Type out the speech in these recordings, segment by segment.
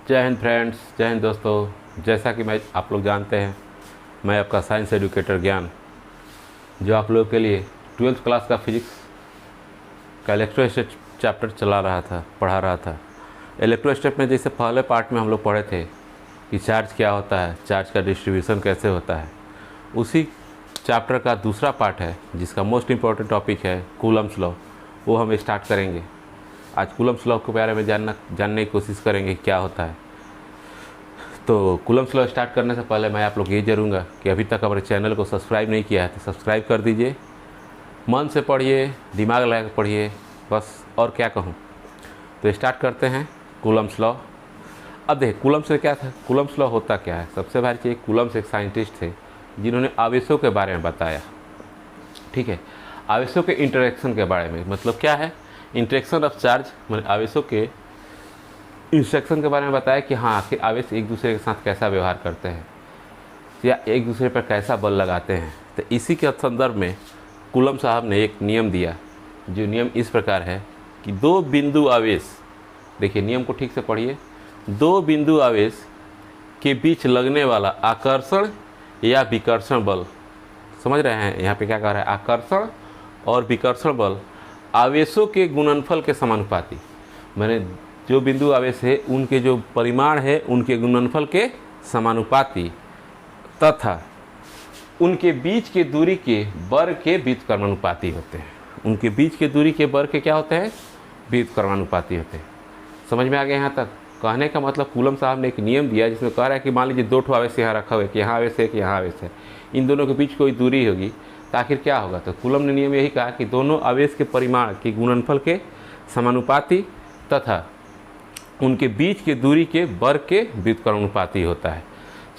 जय हिंद फ्रेंड्स, जय हिंद दोस्तों। जैसा कि आप लोग जानते हैं, मैं आपका साइंस एजुकेटर ज्ञान, जो आप लोगों के लिए 12th क्लास का फिजिक्स का इलेक्ट्रोस्टैटिक चैप्टर पढ़ा रहा था। इलेक्ट्रोस्टैटिक में जैसे पहले पार्ट में हम लोग पढ़े थे कि चार्ज क्या होता है, चार्ज का डिस्ट्रीब्यूशन कैसे होता है, उसी चैप्टर का दूसरा पार्ट है जिसका मोस्ट इम्पॉर्टेंट टॉपिक है कूलम्ब्स लॉ। वो हम स्टार्ट करेंगे। आज कूलम्ब्स लॉ के बारे में जानने की कोशिश करेंगे क्या होता है। तो कूलम्ब्स लॉ स्टार्ट करने से पहले मैं आप लोग ये जरूँगा कि अभी तक हमारे चैनल को सब्सक्राइब नहीं किया है तो सब्सक्राइब कर दीजिए। मन से पढ़िए, दिमाग लगा के पढ़िए, बस और क्या कहूँ। तो स्टार्ट करते हैं कूलम्ब्स लॉ। अब देखिए कूलम्ब्स से क्या था, कूलम्ब्स लॉ होता क्या है। सबसे पहले चीज़, कूलम्ब्स एक साइंटिस्ट थे जिन्होंने आवेशों के बारे में बताया। ठीक है, आवेशों के इंटरेक्शन के बारे में, मतलब क्या है इंटरेक्शन ऑफ चार्ज, मतलब आवेशों के इंस्ट्रक्शन के बारे में बताया कि हाँ कि आवेश एक दूसरे के साथ कैसा व्यवहार करते हैं या एक दूसरे पर कैसा बल लगाते हैं। तो इसी के संदर्भ में कूलम्ब साहब ने एक नियम दिया, जो नियम इस प्रकार है कि दो बिंदु आवेश, देखिए नियम को ठीक से पढ़िए, दो बिंदु आवेश के बीच लगने वाला आकर्षण या विकर्षण बल, समझ रहे हैं यहाँ पे क्या कह रहा है, आकर्षण और विकर्षण बल आवेशों के गुणनफल के समानुपाती। मैंने जो बिंदु आवेश है उनके जो परिमाण है उनके गुणनफल के समानुपाती तथा उनके बीच के दूरी के वर्ग के व्युत्क्रमानुपाती होते हैं। उनके बीच के दूरी के वर्ग के क्या होते हैं, व्युत्क्रमानुपाती होते हैं। समझ में आ गया यहाँ तक। कहने का मतलब कूलम्ब साहब ने एक नियम दिया जिसमें कह रहा है कि मान लीजिए दो ठो आवेश यहाँ रखा हुआ है कि यहाँ आवेश है कि यहाँ आवेश है, इन दोनों के बीच कोई दूरी होगी तो आखिर क्या होगा। तो कूलम्ब ने नियम यही कहा कि दोनों आवेश के परिमाण के गुणनफल के समानुपाती तथा उनके बीच के दूरी के वर्ग के व्युत्क्रमानुपाती होता है।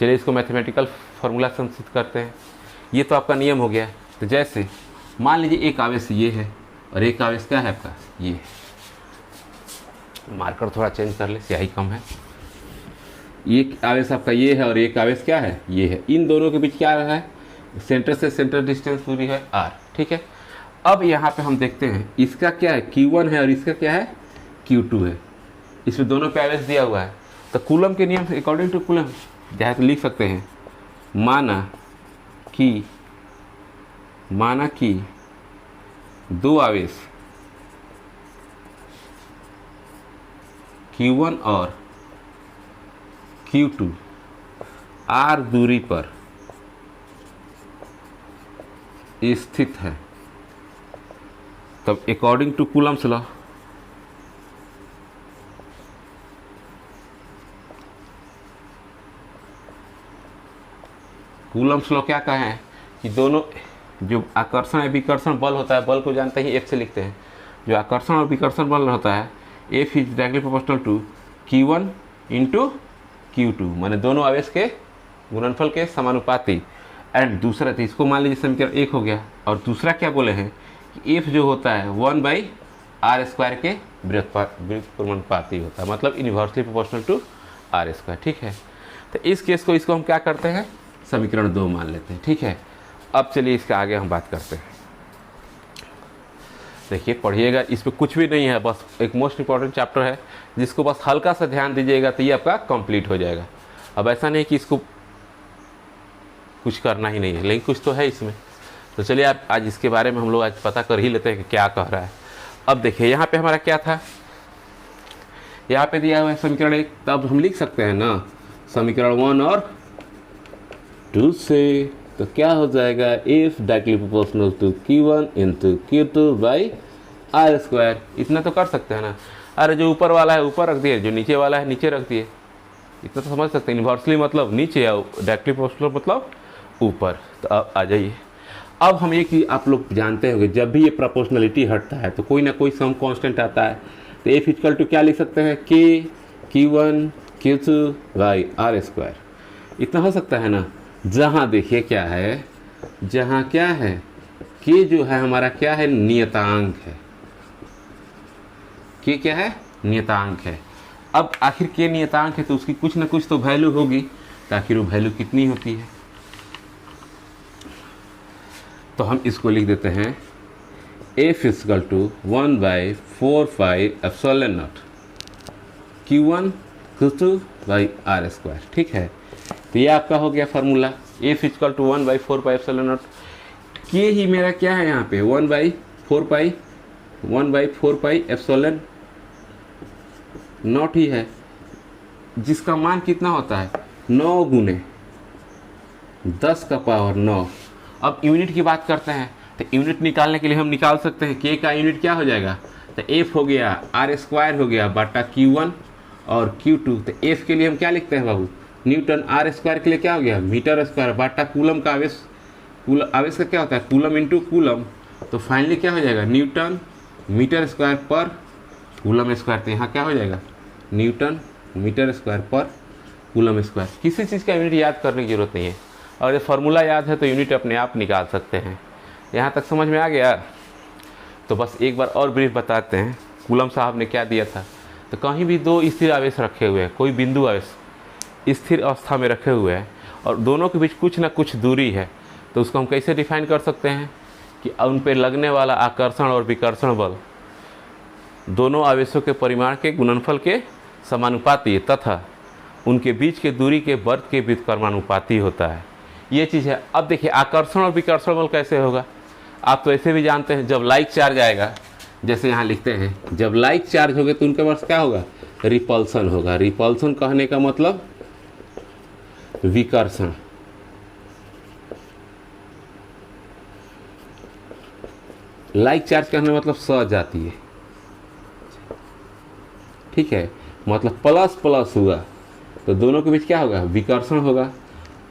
चलिए इसको मैथमेटिकल फार्मूला संचित करते हैं। ये तो आपका नियम हो गया। तो जैसे मान लीजिए एक आवेश ये है और एक आवेश क्या है आपका ये है। मार्कर थोड़ा चेंज कर ले, स्याही कम है। एक आवेश आपका ये है और एक आवेश क्या है ये है। इन दोनों के बीच क्या रहा है, सेंटर से सेंटर डिस्टेंस दूरी है r। ठीक है, अब यहाँ पे हम देखते हैं इसका क्या है Q1 है और इसका क्या है Q2 है। इसमें दोनों पे आवेश दिया हुआ है। तो कूलम्ब के नियम से अकॉर्डिंग टू कूलम्ब जहाँ तो लिख सकते हैं, माना कि दो आवेश Q1 और Q2 r दूरी पर स्थित है, तब according to Coulomb's law Coulomb's law क्या कहें कि दोनों जो आकर्षण या विकर्षण बल होता है, बल को जानते ही F से लिखते हैं। जो आकर्षण और विकर्षण बल होता है F is directly proportional to Q1 into Q2, माने दोनों आवेश के गुणनफल के समानुपाती। एंड दूसरा, तो इसको मान लीजिए समीकरण एक हो गया। और दूसरा क्या बोले हैं कि F जो होता है 1/r² के व्युत्क्रमानुपाती होता है, मतलब इन्वर्सली प्रोपोर्शनल टू r²। ठीक है, तो इस केस को इसको हम क्या करते हैं, समीकरण 2 मान लेते हैं। ठीक है, अब चलिए इसके आगे हम बात करते हैं। देखिए पढ़िएगा, इस पर कुछ भी नहीं है, बस एक मोस्ट इंपॉर्टेंट चैप्टर है जिसको बस हल्का सा ध्यान दीजिएगा तो ये आपका कंप्लीट हो जाएगा। अब ऐसा नहीं कि इसको कुछ करना ही नहीं है, लेकिन कुछ तो है इसमें। तो चलिए आप आज इसके बारे में हम लोग आज पता कर ही लेते हैं कि क्या कह रहा है। अब देखिए यहाँ पे हमारा क्या था, यहाँ पे दिया हुआ है समीकरण 1, तब हम लिख सकते हैं ना समीकरण 1 और 2 से। तो क्या हो जाएगा, F directly proportional to Q1 into Q2/r²। इतना तो कर सकते हैं ना। अरे जो ऊपर वाला है ऊपर रख दिए, जो नीचे वाला है नीचे रख दिए, इतना तो समझ सकते हैं। इन्वर्सली मतलब नीचे या डायरेक्टली प्रोपोर्शनल मतलब ऊपर। तो अब आ जाइए, अब हम एक ही आप लोग जानते होंगे, जब भी ये प्रोपोर्शनलिटी हटता है तो कोई ना कोई सम कांस्टेंट आता है। तो F इक्वल टू क्या लिख सकते हैं, K Q1 Q2/r²। इतना हो सकता है ना। जहाँ देखिए क्या है, जहाँ क्या है K जो है हमारा क्या है, नियतांक है। K क्या है, नियतांक है। अब आखिर K नियतांक है तो उसकी कुछ ना कुछ तो वैल्यू होगी। तो आखिर वो वैल्यू कितनी होती है, तो हम इसको लिख देते हैं F equal to 1/4πε0 Q1 q2/r²। ठीक है, तो ये आपका हो गया फार्मूला F इक्वल टू 1/4πε0। के ही मेरा क्या है यहाँ पे 1/4πε0 ही है, जिसका मान कितना होता है 9 गुने 10⁹ अब यूनिट की बात करते हैं तो यूनिट निकालने के लिए हम निकाल सकते हैं के का यूनिट क्या हो जाएगा, तो F हो गया r² हो गया बटा Q1 और Q2। तो F के लिए हम क्या लिखते हैं बाबू, न्यूटन, r² के लिए क्या हो गया मीटर स्क्वायर बटा कूलम का आवेश, आवेश का क्या होता है कूलम इंटू कूलम। तो फाइनली क्या हो जाएगा न्यूटन मीटर स्क्वायर पर कूलम स्क्वायर। तो यहाँ क्या हो जाएगा न्यूटन मीटर स्क्वायर पर कूलम स्क्वायर। किसी चीज़ का यूनिट याद करने की जरूरत नहीं है, और ये फार्मूला याद है तो यूनिट अपने आप निकाल सकते हैं। यहाँ तक समझ में आ गया। तो बस एक बार और ब्रीफ बताते हैं कूलम साहब ने क्या दिया था। तो कहीं भी दो स्थिर आवेश रखे हुए हैं, कोई बिंदु आवेश स्थिर अवस्था में रखे हुए हैं और दोनों के बीच कुछ ना कुछ दूरी है, तो उसको हम कैसे डिफाइन कर सकते हैं कि उन पर लगने वाला आकर्षण और विकर्षण बल दोनों आवेशों के परिमाण के गुणनफल के समानुपाती तथा उनके बीच के दूरी के वर्ग के व्युत्क्रमानुपाती होता है। ये चीज़ है। अब देखिए आकर्षण और विकर्षण बल कैसे होगा, आप तो ऐसे भी जानते हैं, जब लाइक चार्ज आएगा, जैसे यहाँ लिखते हैं जब लाइक चार्ज होगा तो उनके पास क्या होगा रिपल्सन होगा। रिपल्सन कहने का मतलब विकर्षण, लाइक चार्ज कहने मतलब सजातीय। ठीक है, मतलब प्लस प्लस हुआ तो दोनों के बीच क्या होगा विकर्षण होगा।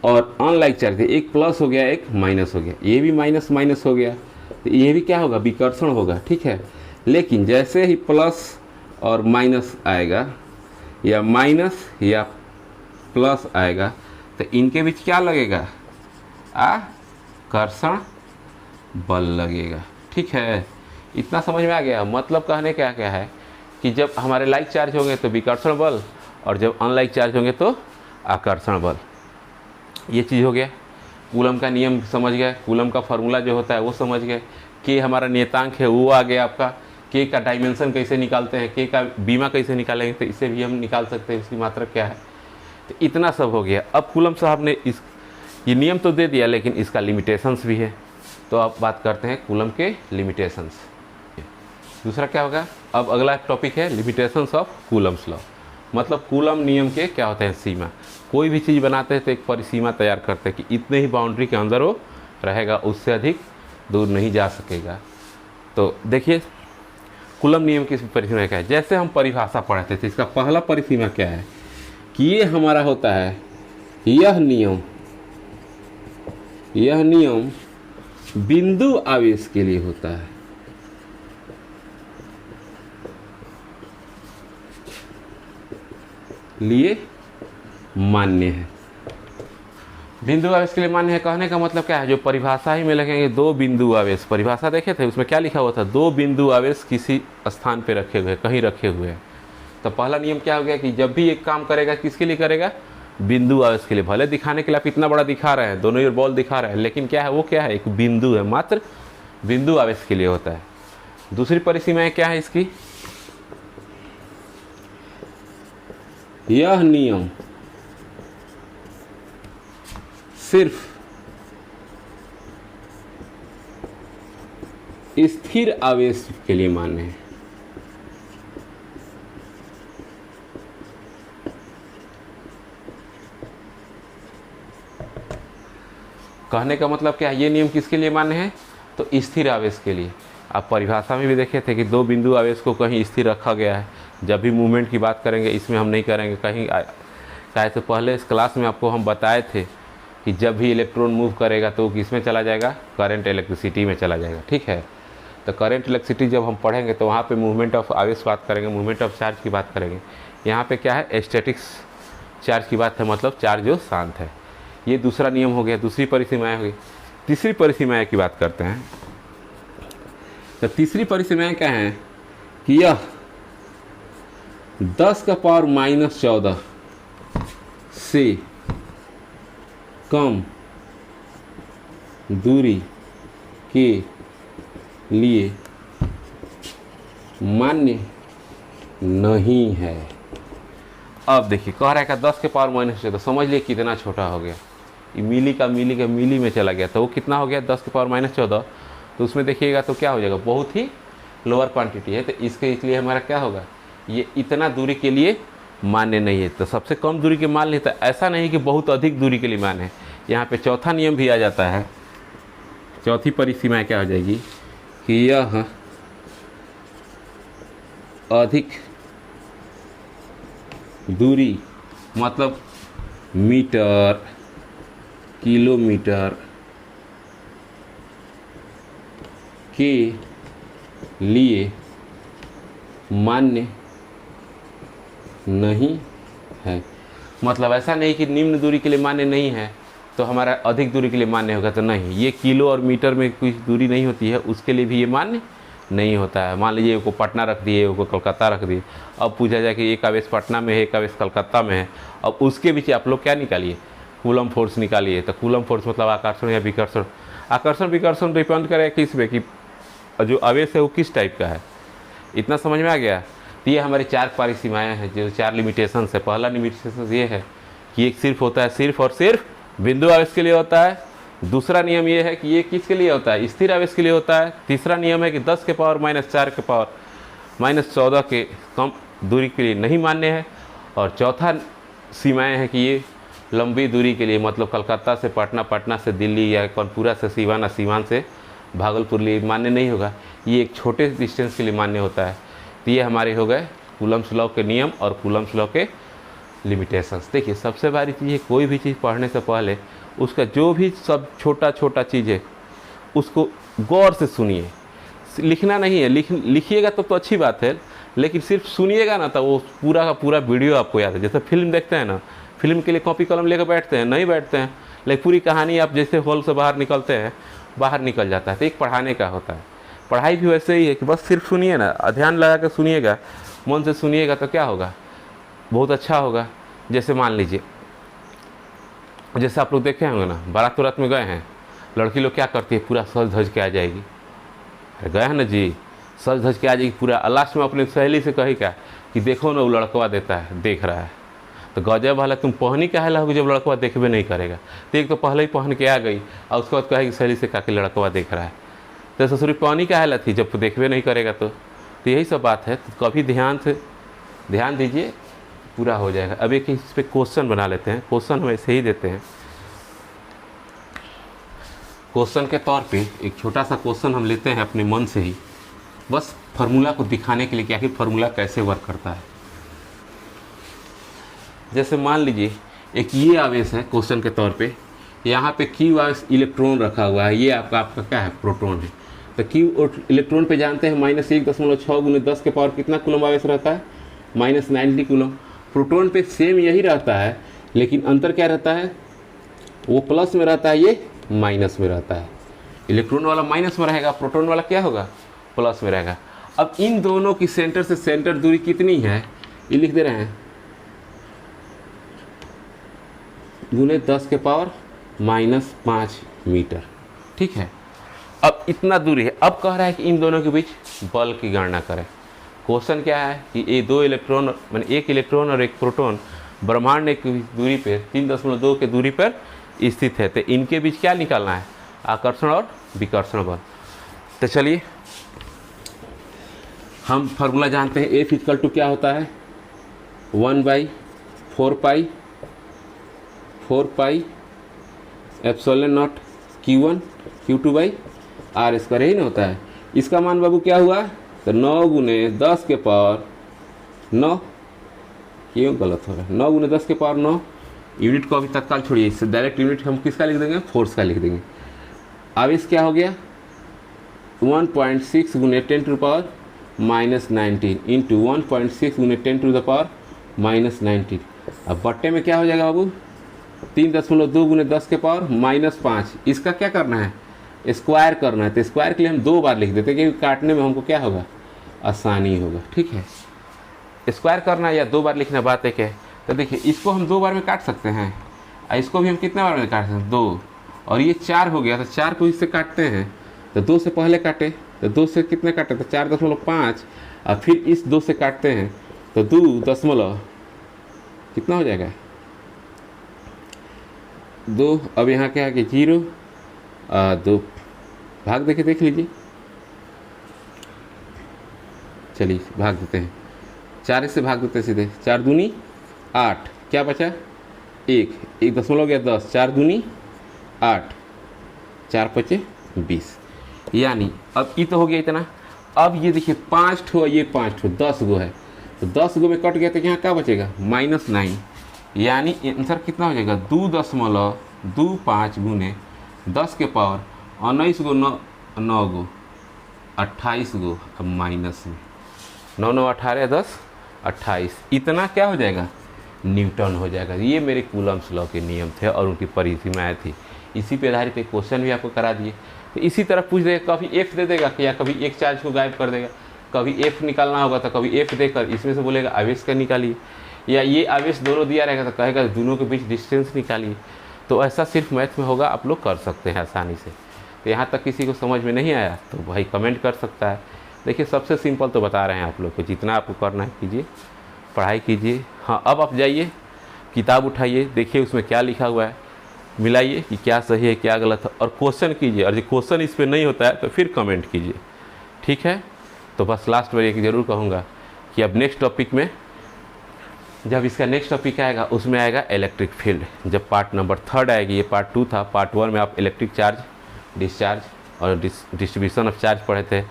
और अनलाइक चार्ज एक प्लस हो गया एक माइनस हो गया, ये भी माइनस माइनस हो गया तो ये भी क्या होगा विकर्षण होगा। ठीक है, लेकिन जैसे ही प्लस और माइनस आएगा या माइनस या प्लस आएगा तो इनके बीच क्या लगेगा आकर्षण बल लगेगा। ठीक है, इतना समझ में आ गया। मतलब कहने क्या क्या है कि जब हमारे लाइक चार्ज होंगे तो विकर्षण बल और जब अनलाइक चार्ज होंगे तो आकर्षण बल। ये चीज़ हो गया। कूलम का नियम समझ गए, कूलम का फार्मूला जो होता है वो समझ गए, के हमारा नियतांक है वो आ गया आपका, के का डायमेंशन कैसे निकालते हैं, के का बीमा कैसे निकालेंगे तो इसे भी हम निकाल सकते हैं, इसकी मात्रा क्या है। तो इतना सब हो गया। अब कूलम साहब ने ये नियम तो दे दिया लेकिन इसका लिमिटेशंस भी है, तो अब बात करते हैं कूलम के लिमिटेशंस। दूसरा क्या होगा, अब अगला टॉपिक है लिमिटेशंस ऑफ कूलम्स लॉ। मतलब कूलम नियम के क्या होते हैं सीमा। कोई भी चीज़ बनाते हैं तो एक परिसीमा तैयार करते हैं कि इतने ही बाउंड्री के अंदर वो रहेगा, उससे अधिक दूर नहीं जा सकेगा। तो देखिए कूलम नियम की परिसीमा क्या है। जैसे हम परिभाषा पढ़ते थे, इसका पहला परिसीमा क्या है कि ये हमारा होता है यह नियम बिंदु आवेश के लिए होता है। लिए मान्य है, बिंदु आवेश के लिए मान्य है। कहने का मतलब क्या है, जो परिभाषा ही में लगेंगे दो बिंदु आवेश, परिभाषा देखे थे उसमें क्या लिखा हुआ था, दो बिंदु आवेश किसी स्थान पे रखे हुए, कहीं रखे हुए हैं। तो पहला नियम क्या हो गया कि जब भी एक काम करेगा किसके लिए करेगा, बिंदु आवेश के लिए। भले दिखाने के लिए आप इतना बड़ा दिखा रहे हैं, दोनों ओर बॉल दिखा रहे हैं, लेकिन क्या है वो क्या है एक बिंदु है, मात्र बिंदु आवेश के लिए होता है। दूसरी परिसीमा क्या है इसकी, यह नियम सिर्फ स्थिर आवेश के लिए मान्य है। कहने का मतलब क्या है, ये नियम किसके लिए मान्य है, तो स्थिर आवेश के लिए। आप परिभाषा में भी देखे थे कि दो बिंदु आवेश को कहीं स्थिर रखा गया है। जब भी मूवमेंट की बात करेंगे इसमें हम नहीं करेंगे कहीं, चाहे तो पहले इस क्लास में आपको हम बताए थे कि जब भी इलेक्ट्रॉन मूव करेगा तो किस में चला जाएगा, करंट इलेक्ट्रिसिटी में चला जाएगा। ठीक है, तो करंट इलेक्ट्रिसिटी जब हम पढ़ेंगे तो वहाँ पे मूवमेंट ऑफ आवेश बात करेंगे, मूवमेंट ऑफ चार्ज की बात करेंगे। यहाँ पे क्या है स्टैटिक्स चार्ज की बात है, मतलब चार्ज जो शांत है। ये दूसरा नियम हो गया, दूसरी परिसीमाएँ हो गई। तीसरी परिसीमाएँ की बात करते हैं। तो तीसरी परिसीमाएँ क्या हैं कि यह 10⁻⁻14 से कम दूरी के लिए मान्य नहीं है। अब देखिए कह रहा है कि 10 के पावर माइनस 14, समझ लिए कितना छोटा हो गया, ये मिली का मिली में चला गया, तो वो कितना हो गया 10 के पावर माइनस 14। तो उसमें देखिएगा तो क्या हो जाएगा, बहुत ही लोअर क्वांटिटी है, तो इसके लिए हमारा क्या होगा, ये इतना दूरी के लिए मान्य नहीं है। तो सबसे कम दूरी के मान लेता है, ऐसा नहीं कि बहुत अधिक दूरी के लिए मान्य है। यहाँ पे चौथा नियम भी आ जाता है, चौथी परिसीमा क्या हो जाएगी कि यह अधिक दूरी मतलब मीटर, किलोमीटर के लिए मान्य नहीं है। मतलब ऐसा नहीं कि निम्न दूरी के लिए मान्य नहीं है तो हमारा अधिक दूरी के लिए मान्य होगा, तो नहीं, ये किलो और मीटर में कुछ दूरी नहीं होती है, उसके लिए भी ये मान्य नहीं होता है। मान लीजिए को पटना रख दिए, को कलकत्ता रख दिए, अब पूछा जाए कि एक आवेश पटना में है, एक आवेश कलकत्ता में है, अब उसके बीच आप लोग क्या निकालिए, कूलम फोर्स निकालिए। तो कूलम फोर्स मतलब आकर्षण या विकर्षण, आकर्षण विकर्षण डिपेंड करे किस पे, कि जो आवेश है वो किस टाइप का है। इतना समझ में आ गया। तो ये हमारी 4 परिसीमाएँ हैं, जो 4 लिमिटेशंस है। पहला लिमिटेशन ये है कि एक सिर्फ होता है सिर्फ और सिर्फ बिंदु आवेश के लिए होता है। दूसरा नियम ये है कि ये किसके लिए होता है, स्थिर आवेश के लिए होता है। तीसरा नियम है कि 10 के पावर माइनस 4 के पावर माइनस 14 के कम दूरी के लिए नहीं मान्य है। और चौथा सीमाएं हैं कि ये लंबी दूरी के लिए, मतलब कलकत्ता से पटना, पटना से दिल्ली या कानपुरा से सीवान, सीवान से भागलपुर लिए मान्य नहीं होगा, ये एक छोटे डिस्टेंस के लिए मान्य होता है। तो ये हमारे हो गए कूलम्स लॉ के नियम और कूलम्स लॉ के लिमिटेशंस। देखिए सबसे बड़ी चीज़ है, कोई भी चीज़ पढ़ने से पहले उसका जो भी सब छोटा छोटा चीज़ है उसको गौर से सुनिए, लिखना नहीं है, लिखिएगा तो अच्छी बात है, लेकिन सिर्फ सुनिएगा ना तो वो पूरा का पूरा वीडियो आपको याद है। जैसे फिल्म देखते हैं ना, फिल्म के लिए कॉपी कलम लेकर बैठते हैं, नहीं बैठते हैं, लेकिन पूरी कहानी आप जैसे हॉल से बाहर निकलते हैं, बाहर निकल जाता है। तो एक पढ़ाने का होता है, पढ़ाई भी वैसे ही है कि बस सिर्फ सुनिए ना, ध्यान लगा कर सुनिएगा, मन से सुनिएगा तो क्या होगा, बहुत अच्छा होगा। जैसे मान लीजिए, जैसे आप लोग देखे होंगे ना, बारात वारात में गए हैं, लड़की लोग क्या करती है, पूरा सज धज के आ जाएगी। अरे गए हैं ना जी, सज धज के आ जाएगी पूरा, लास्ट में अपनी सहेली से कही क्या कि देखो ना वो लड़कवा देता है, देख रहा है। तो गजब वाला, तुम पहनी क्या है लहोगे जब लड़कवा देखबे नहीं करेगा। तो एक तो पहले ही पहन के आ गई और उसके बाद कहेगी सहेली से कहा कि लड़कवा देख रहा है, तो ससुरी पहनी क्या है थी जब देखबे नहीं करेगा। तो यही सब बात है। तो कभी ध्यान दीजिए, पूरा हो जाएगा। अब एक इस पर क्वेश्चन बना लेते हैं, क्वेश्चन हम ऐसे ही देते हैं। क्वेश्चन के तौर पे एक छोटा सा क्वेश्चन हम लेते हैं अपने मन से ही, बस फार्मूला को दिखाने के लिए कि आखिर फार्मूला कैसे वर्क करता है। जैसे मान लीजिए एक ये आवेश है क्वेश्चन के तौर पे, यहाँ पे क्यू आवेश इलेक्ट्रॉन रखा हुआ है, ये आपका क्या है, प्रोटॉन है। तो क्यू इलेक्ट्रॉन पे जानते हैं -1.6 × 10 के पावर कितना कूलम आवेश रहता है, -90 कूलम। प्रोटॉन पे सेम यही रहता है, लेकिन अंतर क्या रहता है, वो प्लस में रहता है, ये माइनस में रहता है। इलेक्ट्रॉन वाला माइनस में रहेगा, प्रोटॉन वाला क्या होगा, प्लस में रहेगा। अब इन दोनों की सेंटर से सेंटर दूरी कितनी है, ये लिख दे रहे हैं, गुने 10 के पावर -5 मीटर। ठीक है, अब इतना दूरी है। अब कह रहा है कि इन दोनों के बीच बल की गणना करें। क्वेश्चन क्या है कि ये 2 इलेक्ट्रॉन, माने एक इलेक्ट्रॉन और एक प्रोटॉन ब्रह्मांड की दूरी पे 3.2 के दूरी पर स्थित है। तो इनके बीच क्या निकालना है, आकर्षण और विकर्षण बल। तो चलिए हम फार्मूला जानते हैं, F = क्या होता है, 1/4 ε0 Q1 Q2/r² ही ना होता है। इसका मान बाबू क्या हुआ, तो 9 × 10 के पावर 9, क्यों गलत हो रहा है, 9 × 10 के पावर 9। यूनिट को अभी तत्काल छोड़िए, इससे डायरेक्ट यूनिट हम किसका लिख देंगे, फोर्स का लिख देंगे। आवेश क्या हो गया, 1.6 × 10⁻⁻19 इंटू 1.6 × 10⁻⁻19। अब बट्टे में क्या हो जाएगा बाबू, 3.2 × 10 के पावर -5। इसका क्या करना है, स्क्वायर करना है। तो स्क्वायर के लिए हम 2 बार लिख देते हैं, क्योंकि काटने में हमको क्या होगा, आसानी होगा। ठीक है, स्क्वायर करना या 2 बार लिखना बात एक है। तो देखिए इसको हम 2 बार में काट सकते हैं, और इसको भी हम कितने बार में काट सकते हैं, 2। और ये 4 हो गया, तो 4 को इससे काटते हैं, तो 2 से पहले काटे, तो 2 से कितने काटे, तो 4.5, और फिर इस 2 से काटते हैं तो 2.5 कितना हो जाएगा 2। अब यहाँ क्या है कि 0 2 भाग देके देख लीजिए। चलिए भाग देते हैं, 4 से भाग देते हैं सीधे। 4 दूनी 8, क्या बचा 1 दशमलव गया 10, 4 दूनी 8, 4 पचे 20। यानी अब ये तो हो गया इतना। अब ये देखिए 5 ठो, ये 5 ठो 10 गो है, तो 10 गो में कट गया तो यहाँ क्या बचेगा -9। यानी आंसर कितना हो जाएगा 2.25 गुने 10 के पावर 19 गो 9 गो 28 गो, अब माइनस में 9 9 18 10 28, इतना क्या हो जाएगा न्यूटन हो जाएगा। ये मेरे कूलम्स लॉ के नियम थे और उनकी परिसीमाएँ थी। इसी पे आधारित एक क्वेश्चन भी आपको करा दिए। तो इसी तरह पूछ देगा, कभी एफ दे देगा या कभी एक चार्ज को गायब कर देगा। कभी एफ निकालना होगा तो कभी एफ देकर इसमें से बोलेगा आवेश का निकालिए, या ये आवेश दोनों दिया रहेगा तो कहेगा दोनों के बीच डिस्टेंस निकालिए। तो ऐसा सिर्फ मैथ में होगा, आप लोग कर सकते हैं आसानी से। तो यहाँ तक किसी को समझ में नहीं आया तो भाई कमेंट कर सकता है। देखिए सबसे सिंपल तो बता रहे हैं आप लोग को, जितना आपको करना है कीजिए, पढ़ाई कीजिए। हाँ अब आप जाइए किताब उठाइए, देखिए उसमें क्या लिखा हुआ है, मिलाइए कि क्या सही है क्या गलत है, और क्वेश्चन कीजिए। और जो क्वेश्चन इस पर नहीं होता है तो फिर कमेंट कीजिए, ठीक है। तो बस लास्ट में एक ज़रूर कहूँगा कि अब नेक्स्ट टॉपिक में, जब इसका नेक्स्ट टॉपिक आएगा उसमें आएगा इलेक्ट्रिक फील्ड। जब पार्ट नंबर 3 आएगी, ये पार्ट 2 था। पार्ट 1 में आप इलेक्ट्रिक चार्ज, डिस्चार्ज और डिस्ट्रीब्यूशन ऑफ चार्ज पढ़े थे।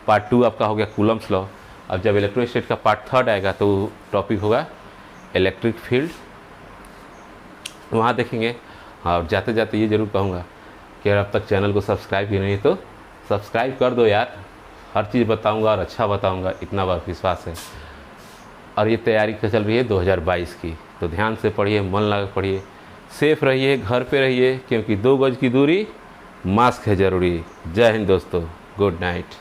पार्ट 2 आपका हो गया कूलम्स लॉ। अब जब इलेक्ट्रोस्टैटिक का पार्ट 3 आएगा तो टॉपिक होगा इलेक्ट्रिक फील्ड, वहाँ देखेंगे। और जाते जाते ये ज़रूर कहूँगा कि अगर अब तक चैनल को सब्सक्राइब ही नहीं तो सब्सक्राइब कर दो यार। हर चीज़ बताऊँगा और अच्छा बताऊँगा, इतना बार विश्वास है। और ये तैयारी चल रही है 2022 की, तो ध्यान से पढ़िए, मन लगा पढ़िए, सेफ रहिए, घर पे रहिए, क्योंकि 2 गज की दूरी, मास्क है ज़रूरी। जय हिंद दोस्तों, गुड नाइट।